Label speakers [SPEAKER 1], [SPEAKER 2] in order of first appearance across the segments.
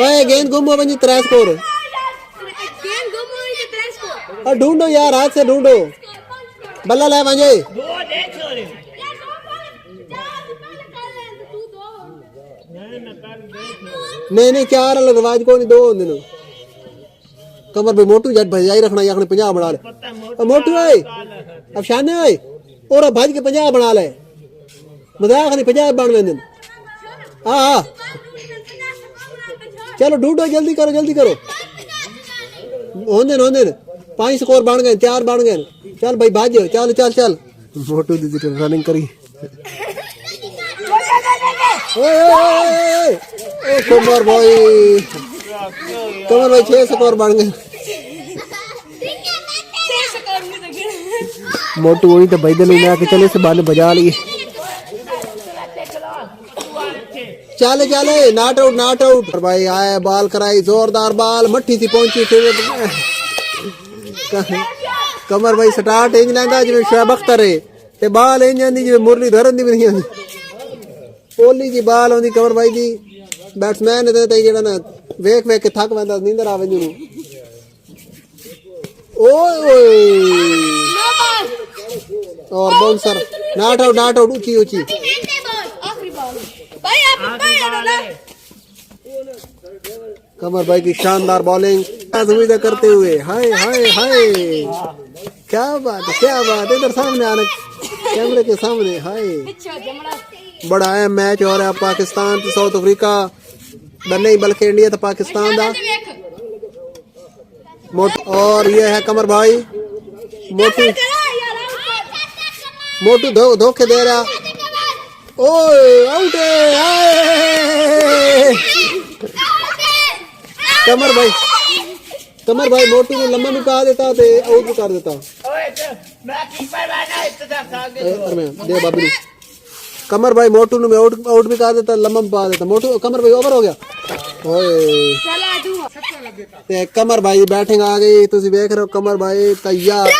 [SPEAKER 1] ओए गेंद गुम हो बनी 3 स्कोर और ढूंढो यार हाथ से ढूंढो बल्ला ले वंजे नहीं 4 अलग रिवाज को नहीं 2 होंगे ना कमर पे मोटू जट भजाई रखना या 50 बना ले मोटू है अब शाने है और भाज के 50 बना ले मजाक नहीं 50 बन लेंगे हाँ चलो ढूंढो जल्दी करो होंदे 5 स्कोर बन गए 4 बन गए चल भाई भाज चल मोटू दीदी रनिंग करी कमर भाई 6 स्कोर बन गए मोटू वही तो भाई दिल में आके चले से बाल बजा लिए चले नॉट आउट भाई आए बाल कराई जोरदार बाल मट्ठी सी पहुंची फिर कमर भाई स्टार्ट इंज लेंदा जिवें शोएब अख्तर है ते बाल इंज आंदी जिवें मुरली धरन दी नहीं आंदी ओली जी बाल आंदी कमर भाई दी बैट्समैन ने ते जेड़ा ना वेख के थक वंदा नींदर आवे जू ओए और बाउंसर नॉट आउट ऊंची कमर भाई की शानदार बॉलिंग उम्मीद करते हुए हाय क्या बात इधर सामने आना कैमरे के सामने हाय बड़ा अहम मैच हो रहा है पाकिस्तान तो साउथ अफ्रीका नहीं बल्कि इंडिया तो पाकिस्तान दा और ये है कमर भाई मोटू धोखे दे रहा ओए आउट कमर भाई मोटू को लम्बा भी पा देता ते आउट भी कर देता दे बाबू कमर भाई मोटू ने आउट भी कर देता लम्बा भी पा देता मोटू कमर भाई ओवर हो गया ओए कमर भाई बैटिंग आ गई तुसी देख रहे हो कमर भाई तैयार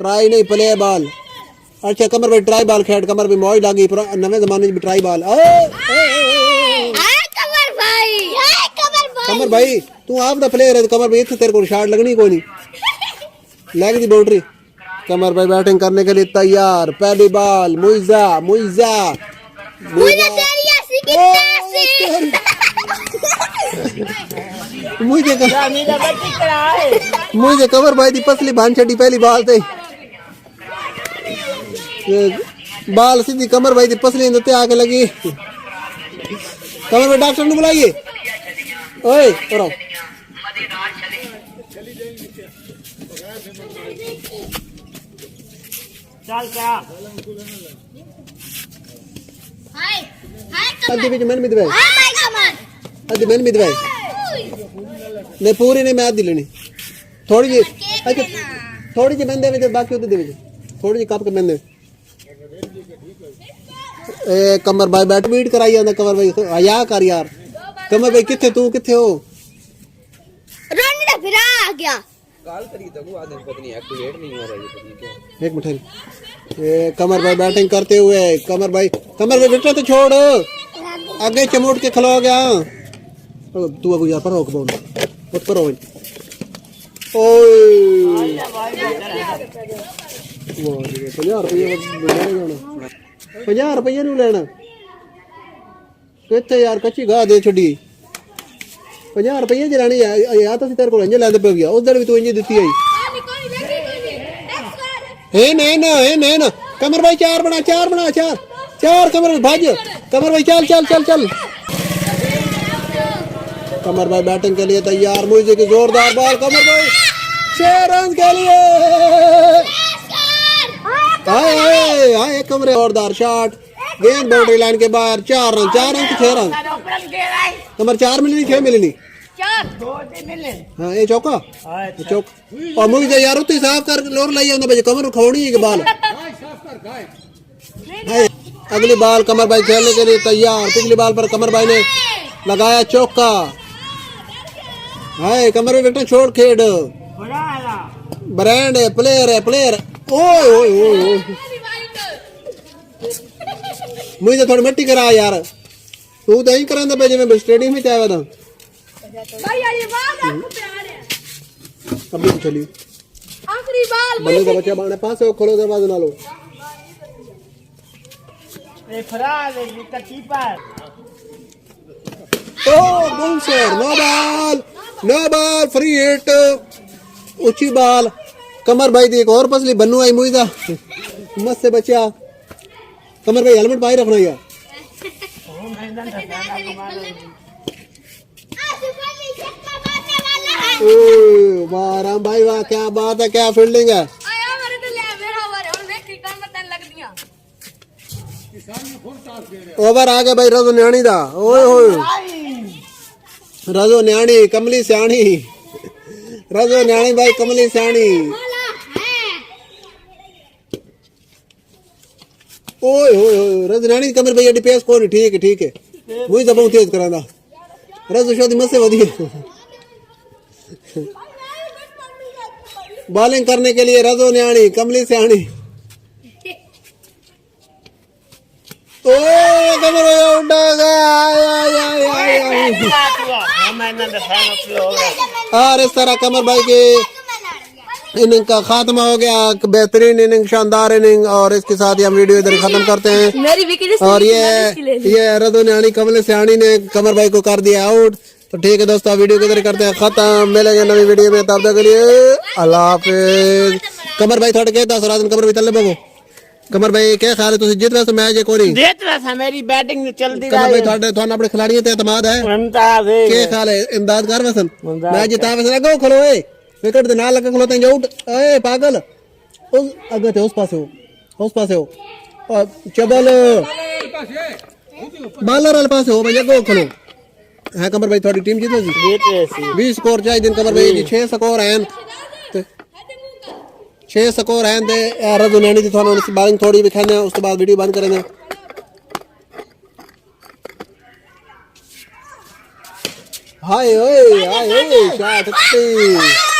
[SPEAKER 1] ट्राई नहीं प्ले बॉल अच्छा कमर भाई ट्राई बॉल खेड कमर भाई मौज लागी नवे जमाने में ट्राई बॉल कमर भाई तू आप दा प्लेयर है कमर भाई इत्थे तेरे को शॉट लगनी कोई नहीं लेग दी बाउंड्री कमर भाई बैटिंग करने के लिए तैयार पहली बॉल मुइजा मुझे कमर भाई दी पसली भान छड़ी पहली बॉल ते बाल सीधी कमर भाई दी पसली ते आके लगी कमर भाई डॉक्टर ने बुलाइए ओए करो चल क्या अद्दी बीच मैंने मिदवाई अद्दी मैंने मिदवाई नहीं पूरी नहीं मैं आधी लेनी थोड़ी जी अच्छा थोड़ी जी मैंने दे बाकी उधर दे थोड़ी जी कप के मैंने ए कमर भाई बैट बीट कराई आंदा कमर भाई हया कर यार कमर भाई किथे तू किथे हो
[SPEAKER 2] रन ने फिर आ गया
[SPEAKER 3] कॉल करी तो वो आदमी पता नहीं एक्टिवेट नहीं हो रहा है पता नहीं क्या
[SPEAKER 1] एक मिनट ए कमर भाई बैटिंग करते हुए कमर भाई विकेट तो छोड़ आगे चमोट के खलो गया तू अब यार पर रोक बोल उस पर ओए 50 रुपये नहीं लेना कितने यार कच्ची गाह दे छड़ी 50 रुपये च लेनी या तो तेरे को इंज लैंदे पे गया उस दिन भी तू इंज दिती आई हे नहीं ना कमर भाई 4 बना 4 कमर भाई भाज कमर भाई चल कमर भाई बैटिंग के लिए तैयार मुझे की जोरदार बॉल कमर भाई 6 रन के लिए हाय कमरे जोरदार शॉट गेंद बाउंड्री लाइन के बाहर 4 रन की 6 रन कमर 4 मिलनी 6 मिलनी 4 हाँ ये चौका चौक और मुझे यार उतनी साफ कर लोर लाई बजे कमर खोनी है बाल अगली बाल कमर भाई खेलने के लिए तैयार पिछली बाल पर कमर भाई ने लगाया चौका हाय कमर में बेटा छोड़ खेड ब्रांड है प्लेयर ओए मुझे थोड़ी मिट्टी करा यार तू तो ही करांदा पे जिवें स्टेडियम में आया था
[SPEAKER 2] भैया ये बाल आपको प्यार है
[SPEAKER 1] कभी तो चली
[SPEAKER 2] आखिरी बाल
[SPEAKER 1] बल्ले का बच्चा बाने पास है खोलो दरवाजा ना लो
[SPEAKER 4] फराज का कीपर
[SPEAKER 1] ओ bouncer no ball free hit ऊंची बॉल कमर भाई दी एक और पसली बन्नू आई मुईदा मस्त से बच्चा कमर भाई हेलमेट भाई रखना यार ओ वाह राम भाई वाह क्या बात है क्या फील्डिंग है
[SPEAKER 2] आया मेरे तो ले मेरा ओवर और मैं क्रिकेट में तन लग दिया
[SPEAKER 1] ओवर आ गया भाई रजो न्याणी दा ओए होए रजो न्याणी कमली सियाणी रजो न्याणी भाई कमली सियाणी
[SPEAKER 2] बोला है
[SPEAKER 1] ओए होए होए रजो न्याणी कमर भाई डिपेस कोनी ठीक है वही दबाऊ तेज करांदा रजो शादी मसे वधी बॉलिंग करने के लिए रजो न्याणी कमली सियाणी ओ कमर भाई उड़ा गया और इस तरह कमर भाई के इनिंग का खात्मा हो गया बेहतरीन इनिंग शानदार इनिंग और इसके साथ ही हम वीडियो इधर खत्म करते हैं
[SPEAKER 2] मेरी विकेट
[SPEAKER 1] और ये रदो न्याणी कमल सियाणी ने कमर भाई को कर दिया आउट तो ठीक है दोस्तों वीडियो को इधर करते हैं खत्म मिलेंगे नई वीडियो में तब तक के लिए अल्लाह हाफिज कमर भाई थोड़ा कहता सुराजन कमर भाई तल्ले बाबू कमर भाई क्या ख्याल है तुसी जीत रहे हो मैच ये कोनी
[SPEAKER 4] देख रहा था मेरी बैटिंग चलती
[SPEAKER 1] कमर भाई थोड़ा अपने खिलाड़ियों पे एतमाद है
[SPEAKER 4] मुमताज है
[SPEAKER 1] क्या ख्याल है इमदाद कर वसन मैच जिता वसन लगो खलो ए विकेट दे नाल लगे खलोते हैं आउट ए पागल उस अगे थे उस पासे हो और चबल बालर वाले पास हो भैया गो खलो है कमर भाई थोड़ी टीम जीतो जी
[SPEAKER 4] देख रहे सी
[SPEAKER 1] 20 स्कोर चाहिए दिन कमर भाई जी 6 स्कोर हैं 6 स्कोर हैं ते रजो नैनी दी थानों बॉलिंग थोड़ी दिखाने उसके बाद वीडियो बंद करेंगे हाय ओए शॉट